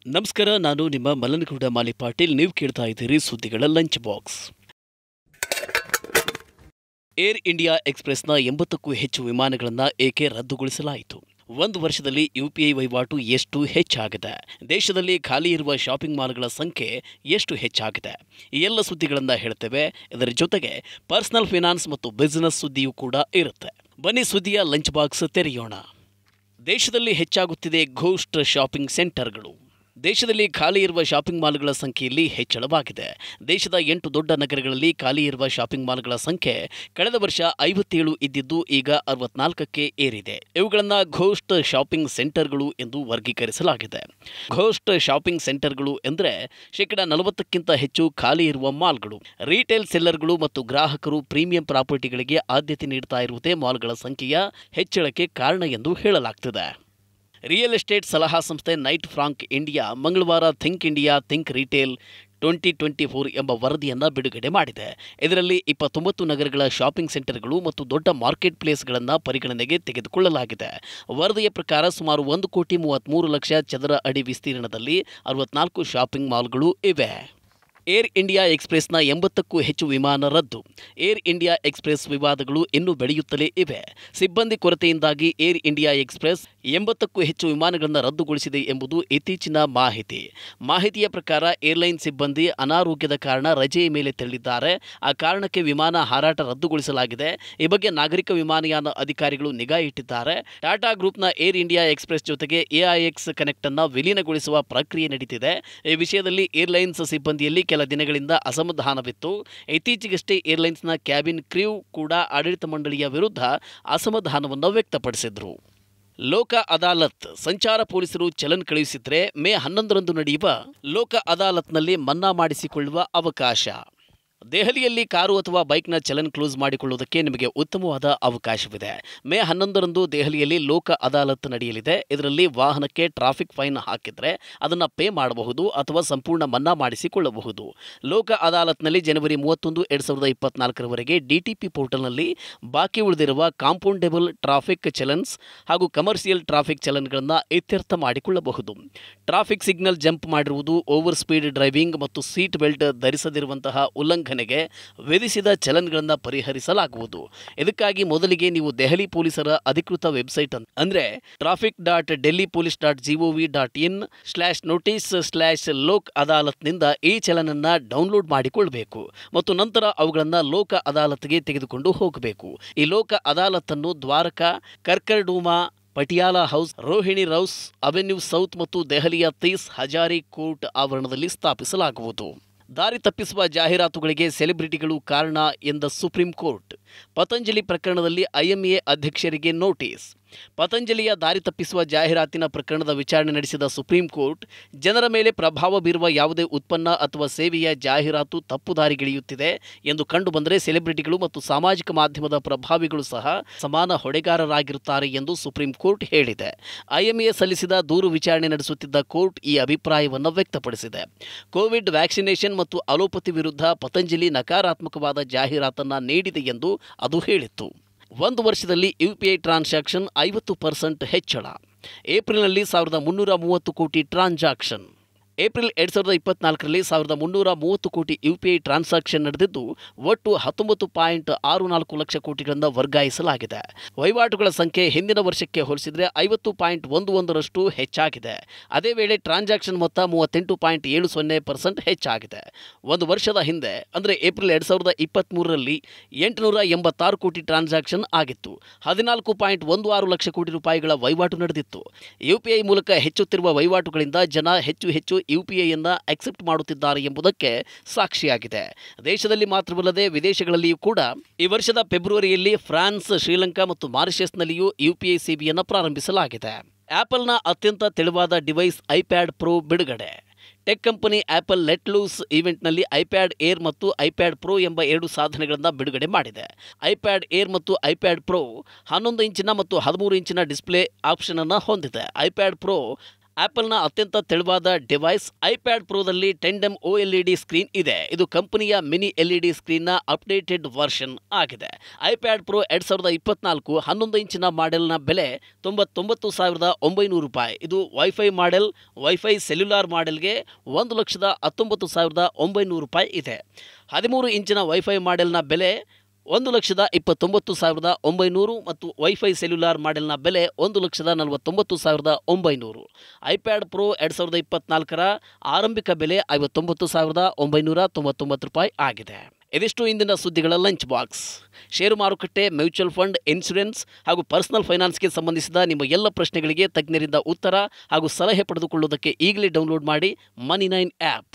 ನಮಸ್ಕಾರ, ನಾನು ನಿಮ್ಮ ಮಲ್ಲನಗೌಡ ಮಾಲಿ ಪಾಟೀಲ್. ನೀವು ಕೇಳ್ತಾ ಇದ್ದೀರಿ ಸುದ್ದಿಗಳ ಲಂಚ್ ಬಾಕ್ಸ್. ಏರ್ ಇಂಡಿಯಾ ಎಕ್ಸ್‌ಪ್ರೆಸ್‌ನ 80ಕ್ಕೂ ಹೆಚ್ಚು ವಿಮಾನಗಳನ್ನು ಏಕೆ ರದ್ದುಗೊಳಿಸಲಾಯಿತು? ಒಂದು ವರ್ಷದಲ್ಲಿ ಯುಪಿಐ ವಹಿವಾಟು ಎಷ್ಟು ಹೆಚ್ಚಾಗಿದೆ? ದೇಶದಲ್ಲಿ ಖಾಲಿ ಇರುವ ಶಾಪಿಂಗ್ ಮಾಲ್ಗಳ ಸಂಖ್ಯೆ ಎಷ್ಟು ಹೆಚ್ಚಾಗಿದೆ? ಈ ಎಲ್ಲ ಸುದ್ದಿಗಳನ್ನು ಹೇಳ್ತೇವೆ. ಇದರ ಜೊತೆಗೆ ಪರ್ಸನಲ್ ಫೈನಾನ್ಸ್ ಮತ್ತು ಬಿಸಿನೆಸ್ ಸುದ್ದಿಯೂ ಕೂಡ ಇರುತ್ತೆ. ಬನ್ನಿ ಸುದ್ದಿಯ ಲಂಚ್ ಬಾಕ್ಸ್ ತೆರೆಯೋಣ. ದೇಶದಲ್ಲಿ ಹೆಚ್ಚಾಗುತ್ತಿದೆ ಘೋಸ್ಟ್ ಶಾಪಿಂಗ್ ಸೆಂಟರ್ಗಳು. ದೇಶದಲ್ಲಿ ಖಾಲಿ ಇರುವ ಶಾಪಿಂಗ್ ಮಾಲ್ಗಳ ಸಂಖ್ಯೆಯಲ್ಲಿ ಹೆಚ್ಚಳವಾಗಿದೆ. ದೇಶದ 8 ದೊಡ್ಡ ನಗರಗಳಲ್ಲಿ ಖಾಲಿ ಇರುವ ಶಾಪಿಂಗ್ ಮಾಲ್ಗಳ ಸಂಖ್ಯೆ ಕಳೆದ ವರ್ಷ 57 ಇದ್ದಿದ್ದು ಈಗ 64ಕ್ಕೆ ಏರಿದೆ. ಇವುಗಳನ್ನು ಘೋಸ್ಟ್ ಶಾಪಿಂಗ್ ಸೆಂಟರ್ಗಳು ಎಂದು ವರ್ಗೀಕರಿಸಲಾಗಿದೆ. ಘೋಸ್ಟ್ ಶಾಪಿಂಗ್ ಸೆಂಟರ್ಗಳು ಎಂದರೆ ಶೇಕಡಾ 40ಕ್ಕಿಂತ ಹೆಚ್ಚು ಖಾಲಿ ಇರುವ ಮಾಲ್ಗಳು. ರೀಟೇಲ್ ಸೆಲ್ಲರ್ಗಳು ಮತ್ತು ಗ್ರಾಹಕರು ಪ್ರೀಮಿಯಂ ಪ್ರಾಪರ್ಟಿಗಳಿಗೆ ಆದ್ಯತೆ ನೀಡುತ್ತಾ ಇರುವುದೇ ಮಾಲ್ಗಳ ಸಂಖ್ಯೆಯ ಹೆಚ್ಚಳಕ್ಕೆ ಕಾರಣ ಎಂದು ಹೇಳಲಾಗ್ತಿದೆ. ರಿಯಲ್ ಎಸ್ಟೇಟ್ ಸಲಹಾ ಸಂಸ್ಥೆ ನೈಟ್ ಫ್ರಾಂಕ್ ಇಂಡಿಯಾ ಮಂಗಳವಾರ ಥಿಂಕ್ ಇಂಡಿಯಾ ಥಿಂಕ್ ರಿಟೇಲ್ 2024 ಎಂಬ ವರದಿಯನ್ನು ಬಿಡುಗಡೆ ಮಾಡಿದೆ. ಇದರಲ್ಲಿ 29 ನಗರಗಳ ಶಾಪಿಂಗ್ ಸೆಂಟರ್ಗಳು ಮತ್ತು ದೊಡ್ಡ ಮಾರ್ಕೆಟ್ ಪ್ಲೇಸ್ಗಳನ್ನು ಪರಿಗಣನೆಗೆ ತೆಗೆದುಕೊಳ್ಳಲಾಗಿದೆ. ವರದಿಯ ಪ್ರಕಾರ ಸುಮಾರು 1,33,00,000 ಚದರ ಅಡಿ ವಿಸ್ತೀರ್ಣದಲ್ಲಿ 64 ಶಾಪಿಂಗ್ ಮಾಲ್ಗಳು ಇವೆ. ಏರ್ ಇಂಡಿಯಾ ಎಕ್ಸ್‌ಪ್ರೆಸ್‌ನ 80ಕ್ಕೂ ಹೆಚ್ಚು ವಿಮಾನ ರದ್ದು. ಏರ್ ಇಂಡಿಯಾ ಎಕ್ಸ್‌ಪ್ರೆಸ್ ವಿವಾದಗಳು ಇನ್ನೂ ಬೆಳೆಯುತ್ತಲೇ ಇವೆ. ಸಿಬ್ಬಂದಿ ಕೊರತೆಯಿಂದಾಗಿ ಏರ್ ಇಂಡಿಯಾ ಎಕ್ಸ್‌ಪ್ರೆಸ್ 80ಕ್ಕೂ ಹೆಚ್ಚು ವಿಮಾನಗಳನ್ನು ರದ್ದುಗೊಳಿಸಿದೆ ಎಂಬುದು ಇತ್ತೀಚಿನ ಮಾಹಿತಿಯ ಪ್ರಕಾರ ಏರ್ಲೈನ್ ಸಿಬ್ಬಂದಿ ಅನಾರೋಗ್ಯದ ಕಾರಣ ರಜೆಯ ಮೇಲೆ ತೆರಳಿದ್ದಾರೆ. ಆ ಕಾರಣಕ್ಕೆ ವಿಮಾನ ಹಾರಾಟ ರದ್ದುಗೊಳಿಸಲಾಗಿದೆ. ಈ ಬಗ್ಗೆ ನಾಗರಿಕ ವಿಮಾನಯಾನ ಅಧಿಕಾರಿಗಳು ನಿಗಾ ಇಟ್ಟಿದ್ದಾರೆ. ಟಾಟಾ ಗ್ರೂಪ್ನ ಏರ್ ಇಂಡಿಯಾ ಎಕ್ಸ್‌ಪ್ರೆಸ್ ಜೊತೆಗೆ ಎಐಎಕ್ಸ್ ಕನೆಕ್ಟ್ ಅನ್ನು ವಿಲೀನಗೊಳಿಸುವ ಪ್ರಕ್ರಿಯೆ ನಡೆದಿದೆ. ಈ ವಿಷಯದಲ್ಲಿ ಏರ್ಲೈನ್ಸ್ ಸಿಬ್ಬಂದಿಯಲ್ಲಿ ಕೆಲ ದಿನಗಳಿಂದ ಅಸಮಾಧಾನವಿತ್ತು. ಇತ್ತೀಚೆಗಷ್ಟೇ ಏರ್ಲೈನ್ಸ್ನ ಕ್ಯಾಬಿನ್ ಕ್ರ್ಯೂ ಕೂಡ ಆಡಳಿತ ಮಂಡಳಿಯ ವಿರುದ್ಧ ಅಸಮಾಧಾನವನ್ನು ವ್ಯಕ್ತಪಡಿಸಿದರು. ಲೋಕ ಅದಾಲತ್ ಸಂಚಾರ ಪೊಲೀಸರು ಚಲನ್ ಕಳುಹಿಸಿದರೆ ಮೇ 11ರಂದು ನಡೆಯುವ ಲೋಕ ಅದಾಲತ್ನಲ್ಲಿ ಮನ್ನಾ ಮಾಡಿಸಿಕೊಳ್ಳುವ ಅವಕಾಶ. ದೆಹಲಿಯಲ್ಲಿ ಕಾರು ಅಥವಾ ಬೈಕ್ನ ಚಲನ್ ಕ್ಲೋಸ್ ಮಾಡಿಕೊಳ್ಳುವುದಕ್ಕೆ ನಿಮಗೆ ಉತ್ತಮವಾದ ಅವಕಾಶವಿದೆ. ಮೇ 11ರಂದು ದೆಹಲಿಯಲ್ಲಿ ಲೋಕ ಅದಾಲತ್ ನಡೆಯಲಿದೆ. ಇದರಲ್ಲಿ ವಾಹನಕ್ಕೆ ಟ್ರಾಫಿಕ್ ಫೈನ್ ಹಾಕಿದರೆ ಅದನ್ನು ಪೇ ಮಾಡಬಹುದು ಅಥವಾ ಸಂಪೂರ್ಣ ಮನ್ನಾ ಮಾಡಿಸಿಕೊಳ್ಳಬಹುದು. ಲೋಕ ಅದಾಲತ್ನಲ್ಲಿ ಜನವರಿ 31, 2024ರವರೆಗೆ ಡಿಟಿಪಿ ಪೋರ್ಟಲ್ನಲ್ಲಿ ಬಾಕಿ ಉಳಿದಿರುವ ಕಾಂಪೌಂಡೇಬಲ್ ಟ್ರಾಫಿಕ್ ಚಲನ್ಸ್ ಹಾಗೂ ಕಮರ್ಷಿಯಲ್ ಟ್ರಾಫಿಕ್ ಚಲನ್ಗಳನ್ನು ಇತ್ಯರ್ಥ ಮಾಡಿಕೊಳ್ಳಬಹುದು. ಟ್ರಾಫಿಕ್ ಸಿಗ್ನಲ್ ಜಂಪ್ ಮಾಡಿರುವುದು, ಓವರ್ ಸ್ಪೀಡ್ ಡ್ರೈವಿಂಗ್ ಮತ್ತು ಸೀಟ್ ಬೆಲ್ಟ್ ಧರಿಸದಿರುವಂತಹ ಉಲ್ಲಂಘನೆಗೆ ವಿಧಿಸಿದ ಚಲನ್ಗಳನ್ನು ಪರಿಹರಿಸಲಾಗುವುದು. ಇದಕ್ಕಾಗಿ ಮೊದಲಿಗೆ ನೀವು ದೆಹಲಿ ಪೊಲೀಸರ ಅಧಿಕೃತ ವೆಬ್ಸೈಟ್ ಅಂದರೆ traffic.delhipolice.gov.in/notice/ಲೋಕ್ ಅದಾಲತ್ನಿಂದ ಈ ಚಲನನ್ನು ಡೌನ್ಲೋಡ್ ಮಾಡಿಕೊಳ್ಳಬೇಕು ಮತ್ತು ನಂತರ ಅವುಗಳನ್ನು ಲೋಕ ಅದಾಲತ್ಗೆ ತೆಗೆದುಕೊಂಡು ಹೋಗಬೇಕು. ಈ ಲೋಕ ಅದಾಲತನ್ನು Dwarka, Karkardooma, Patiala house, Rohini Rouse avenue south ಮತ್ತು ದೆಹಲಿಯ 30 ಹಜಾರಿ ಕೋರ್ಟ್ ಆವರಣದಲ್ಲಿ ಸ್ಥಾಪಿಸಲಾಗುವುದು. ದಾರಿ ತಪ್ಪಿಸುವ ಜಾಹೀರಾತುಗಳಿಗೆ ಸೆಲೆಬ್ರಿಟಿಗಳು ಕಾರಣ ಎಂದ ಸುಪ್ರೀಂ ಕೋರ್ಟ್. ಪತಂಜಲಿ ಪ್ರಕರಣದಲ್ಲಿ ಐಎಂಎ ಅಧ್ಯಕ್ಷರಿಗೆ ನೋಟಿಸ್. ಪತಂಜಲಿಯ ದಾರಿ ತಪ್ಪಿಸುವ ಜಾಹೀರಾತಿನ ಪ್ರಕರಣದ ವಿಚಾರಣೆ ನಡೆಸಿದ ಸುಪ್ರೀಂ ಕೋರ್ಟ್, ಜನರ ಮೇಲೆ ಪ್ರಭಾವ ಬೀರುವ ಯಾವುದೇ ಉತ್ಪನ್ನ ಅಥವಾ ಸೇವೆಯ ಜಾಹೀರಾತು ತಪ್ಪು ದಾರಿಗಿಳಿಯುತ್ತಿದೆ ಎಂದು ಕಂಡುಬಂದರೆ ಸೆಲೆಬ್ರಿಟಿಗಳು ಮತ್ತು ಸಾಮಾಜಿಕ ಮಾಧ್ಯಮದ ಪ್ರಭಾವಿಗಳು ಸಹ ಸಮಾನ ಹೊಣೆಗಾರರಾಗಿರುತ್ತಾರೆ ಎಂದು ಸುಪ್ರೀಂ ಕೋರ್ಟ್ ಹೇಳಿದೆ. ಐಎಂಎ ಸಲ್ಲಿಸಿದ ದೂರು ವಿಚಾರಣೆ ನಡೆಸುತ್ತಿದ್ದ ಕೋರ್ಟ್ ಈ ಅಭಿಪ್ರಾಯವನ್ನು ವ್ಯಕ್ತಪಡಿಸಿದೆ. ಕೋವಿಡ್ ವ್ಯಾಕ್ಸಿನೇಷನ್ ಮತ್ತು ಅಲೋಪತಿ ವಿರುದ್ಧ ಪತಂಜಲಿ ನಕಾರಾತ್ಮಕವಾದ ಜಾಹೀರಾತನ್ನು ನೀಡಿದೆ ಎಂದು ಅದು ಹೇಳಿತ್ತು. ಒಂದು ವರ್ಷದಲ್ಲಿ ಯುಪಿಐ ಟ್ರಾನ್ಸಾಕ್ಷನ್ 50% ಹೆಚ್ಚಳ. ಏಪ್ರಿಲ್ನಲ್ಲಿ 1330 ಕೋಟಿ ಟ್ರಾನ್ಸಾಕ್ಷನ್. ಏಪ್ರಿಲ್ 2024ರಲ್ಲಿ 1330 ಕೋಟಿ ಯುಪಿಐ ಟ್ರಾನ್ಸಾಕ್ಷನ್ ನಡೆದಿದ್ದು ಒಟ್ಟು 19.64 ಲಕ್ಷ ಕೋಟಿಗಳನ್ನು ವರ್ಗಾಯಿಸಲಾಗಿದೆ. ವಹಿವಾಟುಗಳ ಸಂಖ್ಯೆ ಹಿಂದಿನ ವರ್ಷಕ್ಕೆ ಹೋಲಿಸಿದರೆ 50.11ರಷ್ಟು ಹೆಚ್ಚಾಗಿದೆ. ಅದೇ ವೇಳೆ ಟ್ರಾನ್ಸಾಕ್ಷನ್ ಮೊತ್ತ 38.70% ಹೆಚ್ಚಾಗಿದೆ. ಒಂದು ವರ್ಷದ ಹಿಂದೆ ಅಂದರೆ ಏಪ್ರಿಲ್ 2023ರಲ್ಲಿ 886 ಕೋಟಿ ಟ್ರಾನ್ಸಾಕ್ಷನ್ ಆಗಿತ್ತು. 14.16 ಲಕ್ಷ ಕೋಟಿ ರೂಪಾಯಿಗಳ ವಹಿವಾಟು ನಡೆದಿತ್ತು. ಯುಪಿಐ ಮೂಲಕ ಹೆಚ್ಚುತ್ತಿರುವ ವಹಿವಾಟುಗಳಿಂದ ಜನ ಹೆಚ್ಚು ಯುಪಿಐಯನ್ನು ಅಕ್ಸೆಪ್ಟ್ ಮಾಡುತ್ತಿದ್ದಾರೆ ಎಂಬುದಕ್ಕೆ ಸಾಕ್ಷಿಯಾಗಿದೆ. ದೇಶದಲ್ಲಿ ಮಾತ್ರವಲ್ಲದೆ ವಿದೇಶಗಳಲ್ಲಿಯೂ ಕೂಡ ಈ ವರ್ಷದ ಫೆಬ್ರವರಿಯಲ್ಲಿ ಫ್ರಾನ್ಸ್, ಶ್ರೀಲಂಕಾ ಮತ್ತು ಮಾರಿಷಸ್ನಲ್ಲಿಯೂ ಯುಪಿಐ ಸೇವೆಯನ್ನು ಪ್ರಾರಂಭಿಸಲಾಗಿದೆ. ಆಪಲ್ನ ಅತ್ಯಂತ ತೆಳುವಾದ ಡಿವೈಸ್ ಐಪ್ಯಾಡ್ ಪ್ರೋ ಬಿಡುಗಡೆ. Tech company Apple let loose ಈವೆಂಟ್ನಲ್ಲಿ ಐಪ್ಯಾಡ್ ಏರ್ ಮತ್ತು ಐಪ್ಯಾಡ್ ಪ್ರೋ ಎಂಬ 2 ಸಾಧನಗಳನ್ನು ಬಿಡುಗಡೆ ಮಾಡಿದೆ. ಐಪ್ಯಾಡ್ ಏರ್ ಮತ್ತು ಐಪ್ಯಾಡ್ ಪ್ರೋ 11 ಇಂಚಿನ ಮತ್ತು 13 ಇಂಚಿನ ಡಿಸ್ಪ್ಲೇ ಆಪ್ಷನ್ ಅನ್ನು ಹೊಂದಿದೆ. ಐಪ್ಯಾಡ್ ಪ್ರೋ ಆಪಲ್ನ ಅತ್ಯಂತ ತೆಳುವಾದ ಡಿವೈಸ್ ಐಪ್ಯಾಡ್ ಪ್ರೋದಲ್ಲಿ 10mm OLED ಸ್ಕ್ರೀನ್ ಇದೆ. ಇದು ಕಂಪನಿಯ ಮಿನಿ LED ಸ್ಕ್ರೀನ್ನ ಅಪ್ಡೇಟೆಡ್ ವರ್ಷನ್ ಆಗಿದೆ. ಐಪ್ಯಾಡ್ ಪ್ರೋ 2024 11 ಇಂಚಿನ ಮಾಡೆಲ್ನ ಬೆಲೆ $99,900. ಇದು ವೈಫೈ ಮಾಡೆಲ್. ವೈಫೈ ಸೆಲ್ಯುಲಾರ್ ಮಾಡೆಲ್ಗೆ $1,19,900 ಇದೆ. 13 ಇಂಚಿನ ವೈಫೈ ಮಾಡೆಲ್ನ ಬೆಲೆ $1,29,900 ಮತ್ತು ವೈಫೈ ಸೆಲ್ಯುಲಾರ್ ಮಾಡೆಲ್ನ ಬೆಲೆ $1,49,900. ಐಪ್ಯಾಡ್ ಪ್ರೋ 2024 ಆರಂಭಿಕ ಬೆಲೆ $59,999 ಆಗಿದೆ. ಇದಿಷ್ಟು ಇಂದಿನ ಸುದ್ದಿಗಳ ಲಂಚ್ ಬಾಕ್ಸ್. ಷೇರು ಮಾರುಕಟ್ಟೆ, ಮ್ಯೂಚುವಲ್ ಫಂಡ್, ಇನ್ಶೂರೆನ್ಸ್ ಹಾಗೂ ಪರ್ಸನಲ್ ಫೈನಾನ್ಸ್ಗೆ ಸಂಬಂಧಿಸಿದ ನಿಮ್ಮ ಎಲ್ಲ ಪ್ರಶ್ನೆಗಳಿಗೆ ತಜ್ಞರಿಂದ ಉತ್ತರ ಹಾಗೂ ಸಲಹೆ ಪಡೆದುಕೊಳ್ಳುವುದಕ್ಕೆ ಈಗಲೇ ಡೌನ್ಲೋಡ್ ಮಾಡಿ ಮನಿ9 ಆ್ಯಪ್.